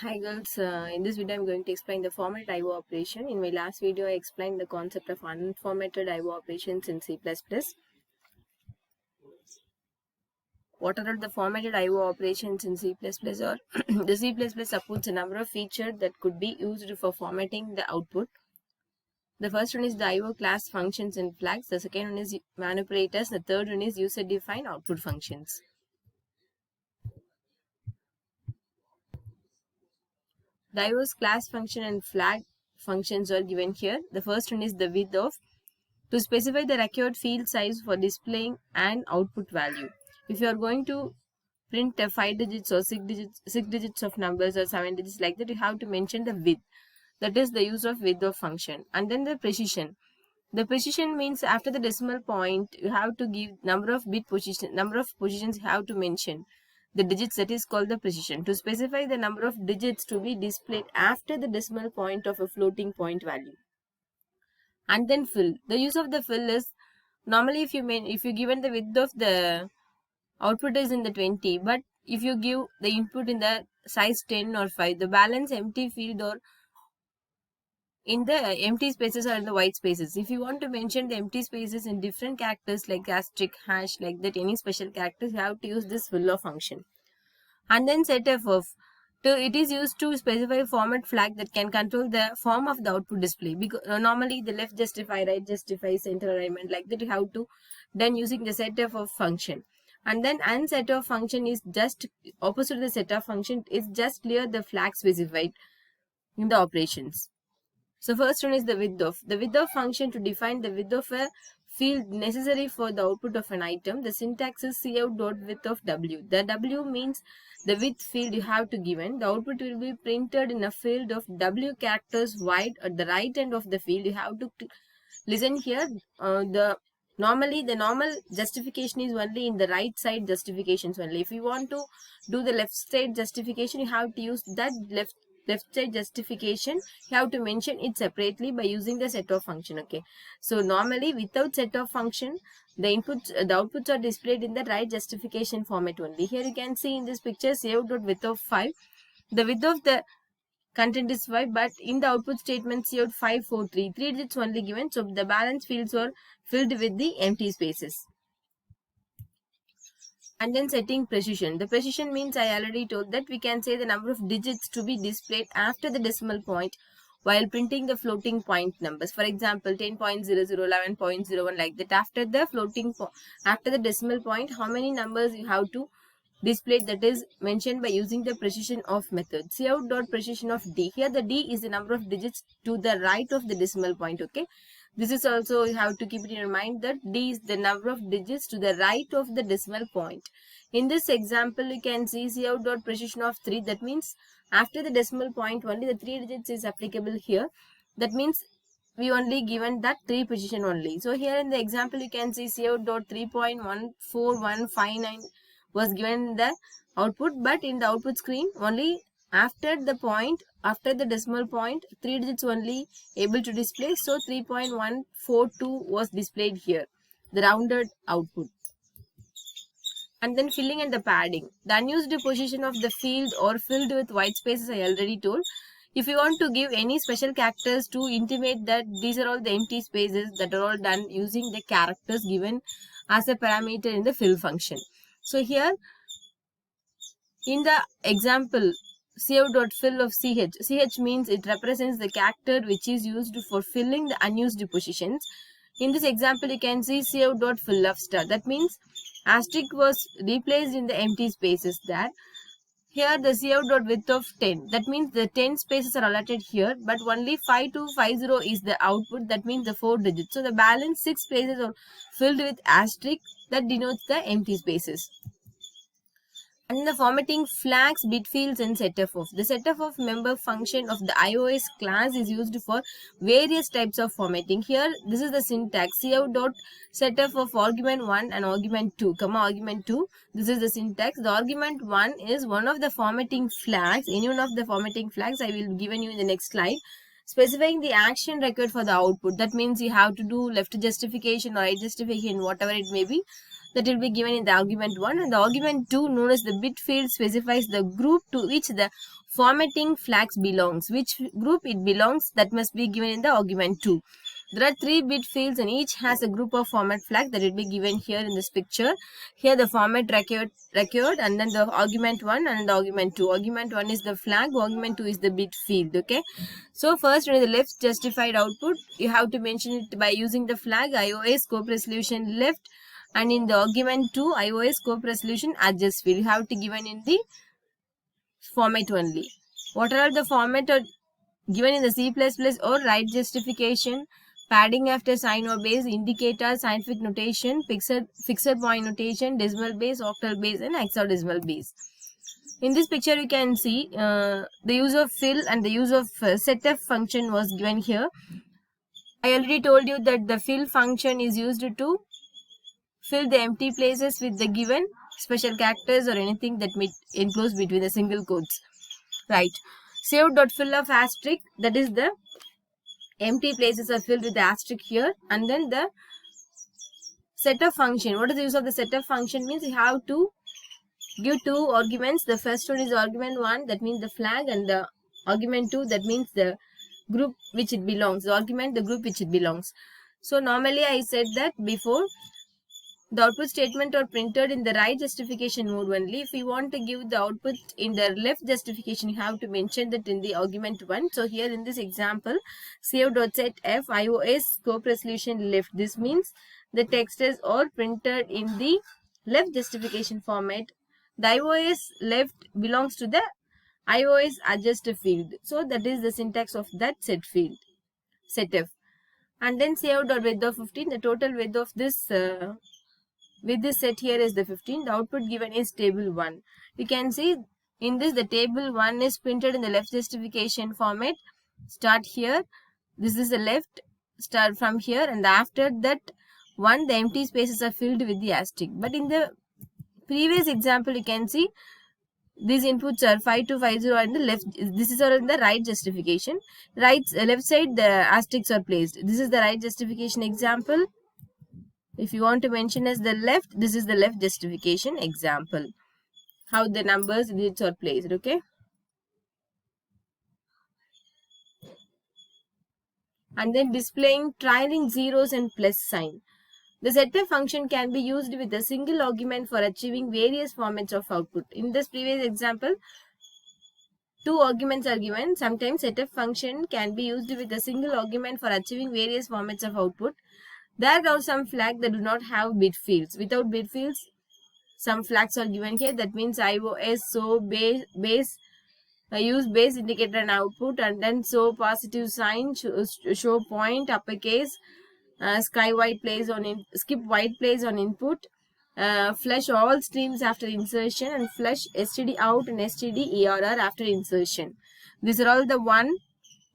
Hi girls, in this video I'm going to explain the format IO operation. In my last video I explained the concept of unformatted IO operations in C++. What are the formatted IO operations in C++ or the C++ supports a number of features that could be used for formatting the output. The first one is the IO class functions and flags. The second one is manipulators. The third one is user-defined output functions. The IO's class function and flag functions are given here. The first one is the width of to specify the required field size for displaying an output value. If you are going to print 5 digits or 6 digits of numbers or 7 digits like that, you have to mention the width. That is the use of width of function. And then the precision. The precision means after the decimal point, you have to give number of positions you have to mention. The digits, that is called the precision. To specify the number of digits to be displayed after the decimal point of a floating point value. And then fill. The use of the fill is normally if you given the width of the output is in the 20, but if you give the input in the size 10 or 5, the balance empty field or in the empty spaces or in the white spaces. If you want to mention the empty spaces in different characters like asterisk, hash, like that, any special characters, you have to use this fill function. And then setf of. It is used to specify a format flag that can control the form of the output display. Because normally the left justify, right justify, center alignment, like that you have to done using the setf of function. And then unsetf function is just opposite to the setf function. It's just clear the flag specified in the operations. So first one is the width of. The width of function to define the width of a field necessary for the output of an item. The syntax is cout.width of w. The w means the width field you have to given. The output will be printed in a field of w characters wide at the right end of the field. You have to listen here. Normally the normal justification is only in the right side justifications only. If you want to do the left side justification, you have to use that left side justification. You have to mention it separately by using the setf function. Okay, so normally without setf function, the outputs are displayed in the right justification format only. Here you can see in this picture cout.width of 5. The width of the content is 5, but in the output statement cout 5 4 3 digits only given, so the balance fields are filled with the empty spaces. And then setting precision. The precision means I already told that we can say the number of digits to be displayed after the decimal point while printing the floating point numbers. For example, 10.00, 11.01, like that. After the decimal point, how many numbers you have to display, that is mentioned by using the precision of method. Cout.precision of d. Here the d is the number of digits to the right of the decimal point. Okay. This is also, you have to keep it in your mind that d is the number of digits to the right of the decimal point. In this example, you can see cout.precision of 3. That means after the decimal point only the 3 digits is applicable here. That means we only given that 3 precision only. So here in the example, you can see cout.3.14159 was given the output, but in the output screen only after the decimal point 3 digits only able to display. So 3.142 was displayed here, the rounded output. And then filling and the padding. The unused position of the field or filled with white spaces I already told. If you want to give any special characters to intimate that these are all the empty spaces, that are all done using the characters given as a parameter in the fill function. So here in the example, cout.fill of ch means it represents the character which is used for filling the unused positions. In this example, you can see cout.fill of star. That means asterisk was replaced in the empty spaces there. Here the cout.width of 10. That means the 10 spaces are allotted here, but only 5250 is the output. That means the 4 digits. So the balance 6 spaces are filled with asterisk, that denotes the empty spaces. And the formatting flags, bit fields, and setf of. The setf of member function of the iOS class is used for various types of formatting. Here, this is the syntax. cout.setf of argument 1 and argument 2, argument 2. This is the syntax. The argument 1 is one of the formatting flags. Any one of the formatting flags I will given you in the next slide. Specifying the action required for the output. That means you have to do left justification or right justification, whatever it may be. that will be given in the argument 1, and the argument 2 known as the bit field specifies the group to which the formatting flags belongs. Which group it belongs, that must be given in the argument 2. There are 3 bit fields and each has a group of format flag that will be given here in this picture. Here the format record and then the argument 1 and the argument 2. Argument 1 is the flag, argument 2 is the bit field. Okay. So first in the left justified output, you have to mention it by using the flag IOS scope resolution left, and in the argument 2 IOS scope resolution adjust field. You have to given in the format only. What are the format are given in the C++ or right justification, padding after sign or base, indicator, scientific notation, fixed point notation, decimal base, octal base, and hexadecimal base. In this picture, you can see the use of fill and the use of setf function was given here. I already told you that the fill function is used to fill the empty places with the given special characters or anything that may enclose between the single quotes. Right. Save.fill of asterisk, that is the empty places are filled with the asterisk here, and then the setf function. What is the use of the setf function? Means you have to give 2 arguments. The first one is argument 1, that means the flag, and the argument 2, that means the group which it belongs. The argument, the group which it belongs. So normally I said that before, the output statement are printed in the right justification mode only. If you want to give the output in the left justification, you have to mention that in the argument 1. So here in this example, save.setf IOS scope resolution left. This means the text is all printed in the left justification format. The IOS left belongs to the IOS adjust field. So that is the syntax of that set field, setf. And then save.width of 15. The total width of this with this set here is the 15. The output given is table 1. You can see in this the table 1 is printed in the left justification format. Start here. This is the left. Start from here, and after that one the empty spaces are filled with the asterisk. But in the previous example you can see these inputs are 5 to 50 and the left. This is all in the right justification. Left side the asterisks are placed. This is the right justification example. If you want to mention as the left, this is the left justification example. How the numbers digits are placed, okay? And then displaying trailing zeros and plus sign. The setf function can be used with a single argument for achieving various formats of output. In this previous example, 2 arguments are given. Sometimes setf function can be used with a single argument for achieving various formats of output. There are some flags that do not have bit fields. Without bit fields, some flags are given here. That means IOS, so base, use base indicator and output, and then so positive sign, show point, uppercase, skip white plays on input, flush all streams after insertion, and flush std out and std err after insertion. These are all the one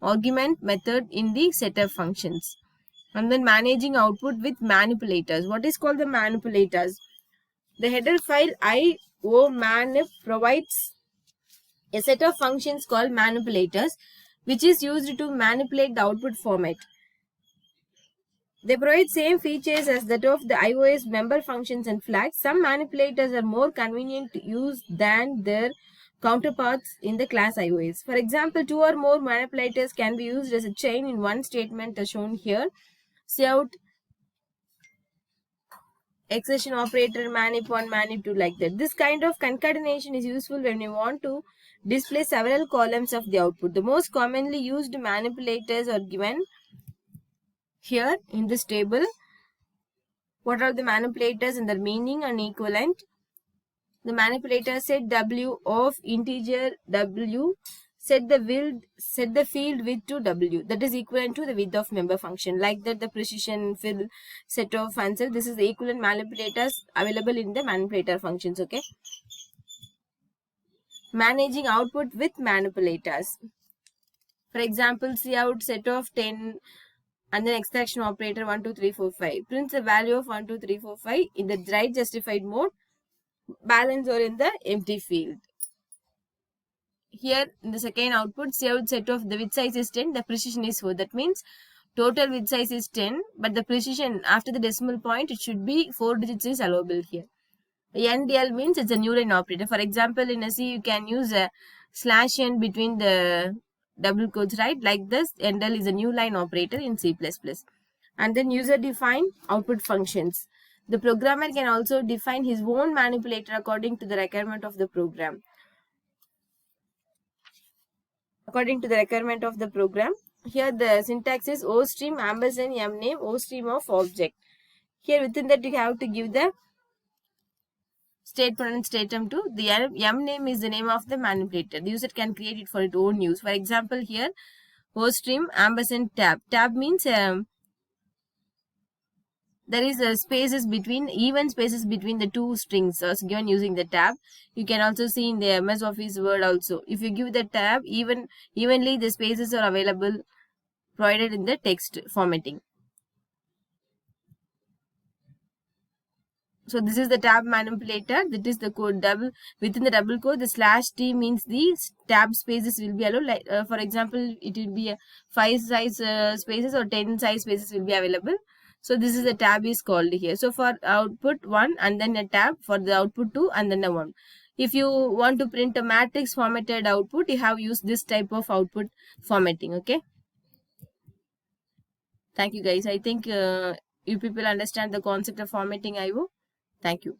argument method in the setf functions. And then managing output with manipulators. What is called the manipulators? The header file iomanip provides a set of functions called manipulators, which is used to manipulate the output format. They provide same features as that of the IOS member functions and flags. Some manipulators are more convenient to use than their counterparts in the class IOS. For example, 2 or more manipulators can be used as a chain in one statement as shown here. Cout, accession operator, manip1, manip2, like that. This kind of concatenation is useful when you want to display several columns of the output. The most commonly used manipulators are given here in this table. What are the manipulators and their meaning and equivalent? The manipulator set W of integer W, set the field width to W, that is equivalent to the width of member function. Like that, the precision, fill, set of, answer, this is the equivalent manipulators available in the manipulator functions. Okay. Managing output with manipulators. For example, cout set of 10 and then extraction operator 1, 2, 3, 4, 5 prints the value of 1, 2, 3, 4, 5 in the right justified mode, balance or in the empty field. Here in the second output, cout set of the width size is 10, the precision is 4. That means total width size is 10, but the precision after the decimal point, it should be 4 digits is allowable here. NDL means it's a new line operator. For example, in a C, you can use a /n between the double quotes, right? Like this, NDL is a new line operator in C++. And then user-defined output functions. The programmer can also define his own manipulator according to the requirement of the program. According to the requirement of the program, here the syntax is ostream ampersand mname ostream of object. Here within that you have to give the statement and statum to the mname is the name of the manipulator. The user can create it for its own use. For example, here ostream ampersand tab. Tab means there is a even spaces between the two strings given using the tab. You can also see in the MS Office Word also. If you give the tab, evenly the spaces are available provided in the text formatting. So this is the tab manipulator. That is the code double within the double quote. The /t means the tab spaces will be allowed. Like for example, it will be 5 size spaces or 10 size spaces will be available. So this is the tab is called here. So for output 1 and then a tab, for the output 2 and then a 1. If you want to print a matrix formatted output, you have used this type of output formatting. Okay. Thank you guys. I think you people understand the concept of formatting IO. Thank you.